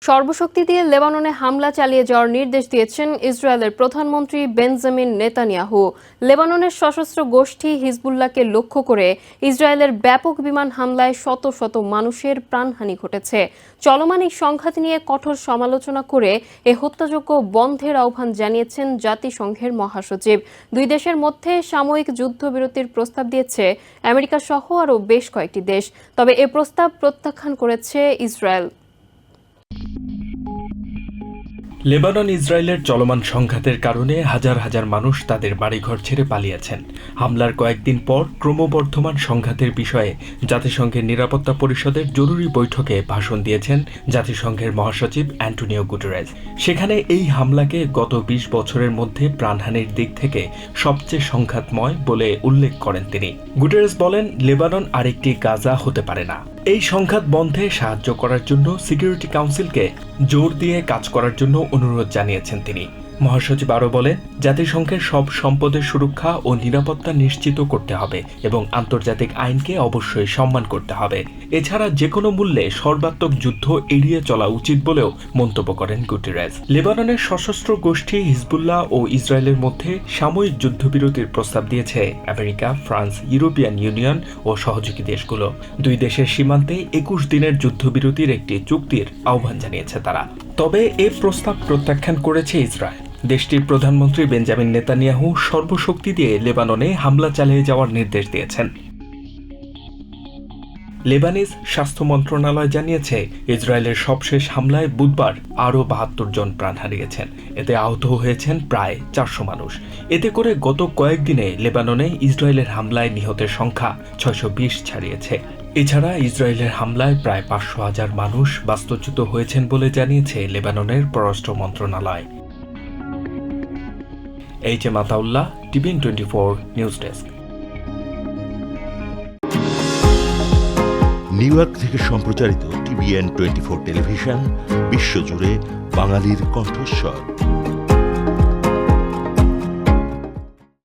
সর্বশক্তি দিয়ে লেবাননে হামলা চালিয়ে যাওয়ার নির্দেশ দিয়েছেন ইসরায়েলের প্রধানমন্ত্রী বেঞ্জামিন নেতানিয়াহু। লেবাননের সশস্ত্র গোষ্ঠী হিজবুল্লাহকে লক্ষ্য করে ইসরায়েলের ব্যাপক বিমান হামলায় শত শত মানুষের প্রাণহানি ঘটেছে। চলমান এই সংঘাত নিয়ে কঠোর সমালোচনা করে এ হত্যাযজ্ঞ বন্ধের আহ্বান জানিয়েছেন জাতিসংঘের মহাসচিব। দুই দেশের মধ্যে সাময়িক যুদ্ধবিরতির প্রস্তাব দিয়েছে আমেরিকা সহ আরও বেশ কয়েকটি দেশ, তবে এ প্রস্তাব প্রত্যাখ্যান করেছে ইসরায়েল। লেবানন ইসরায়েলের চলমান সংঘাতের কারণে হাজার হাজার মানুষ তাদের বাড়িঘর ছেড়ে পালিয়েছেন। হামলার কয়েকদিন পর ক্রমবর্ধমান সংঘাতের বিষয়ে জাতিসংঘের নিরাপত্তা পরিষদের জরুরি বৈঠকে ভাষণ দিয়েছেন জাতিসংঘের মহাসচিব অ্যান্টোনিও গুটেরেস। সেখানে এই হামলাকে গত ২০ বছরের মধ্যে প্রাণহানির দিক থেকে সবচেয়ে সংঘাতময় বলে উল্লেখ করেন তিনি। গুটেরেস বলেন, লেবানন আরেকটি গাজা হতে পারে না। এই সংঘাত বন্ধে সাহায্য করার জন্য সিকিউরিটি কাউন্সিলকে জোর দিয়ে কাজ করার জন্য অনুরোধ জানিয়েছেন তিনি। মহাসচিব আরও বলেন, জাতিসংঘের সব সম্পদের সুরক্ষা ও নিরাপত্তা নিশ্চিত করতে হবে এবং আন্তর্জাতিক আইনকে অবশ্যই সম্মান করতে হবে। এছাড়া যে কোনো মূল্যে সর্বাত্মক যুদ্ধ এড়িয়ে চলা উচিত বলেও মন্তব্য করেন গুটেরেস। লেবাননের সশস্ত্র গোষ্ঠী হিজবুল্লাহ ও ইসরায়েলের মধ্যে সাময়িক যুদ্ধবিরতির প্রস্তাব দিয়েছে আমেরিকা, ফ্রান্স, ইউরোপিয়ান ইউনিয়ন ও সহযোগী দেশগুলো। দুই দেশের সীমান্তে ২১ দিনের যুদ্ধবিরতির একটি চুক্তির আহ্বান জানিয়েছে তারা। তবে এ প্রস্তাব প্রত্যাখ্যান করেছে ইসরায়েল। দেশটির প্রধানমন্ত্রী বেঞ্জামিন নেতানিয়াহু সর্বশক্তি দিয়ে লেবাননে হামলা চালিয়ে যাওয়ার নির্দেশ দিয়েছেন। লেবানিজ স্বাস্থ্য মন্ত্রণালয় জানিয়েছে, ইসরায়েলের সবশেষ হামলায় বুধবার আরও ৭২ জন প্রাণ হারিয়েছেন। এতে আহত হয়েছেন প্রায় ৪০০ মানুষ। এতে করে গত কয়েকদিনে লেবাননে ইসরায়েলের হামলায় নিহতের সংখ্যা ৬২০ ছাড়িয়েছে। এছাড়া ইসরায়েলের হামলায় প্রায় ৫০০,০০০ মানুষ বাস্তুচ্যুত হয়েছেন বলে জানিয়েছে লেবাননের পররাষ্ট্র মন্ত্রণালয়। HM. Ataullah, TVN 24 news desk. New York থেকে সম্প্রচারিত টিভিএন 24 টেলিভিশন বিশ্বজুড়ে বাঙালির কণ্ঠস্বর।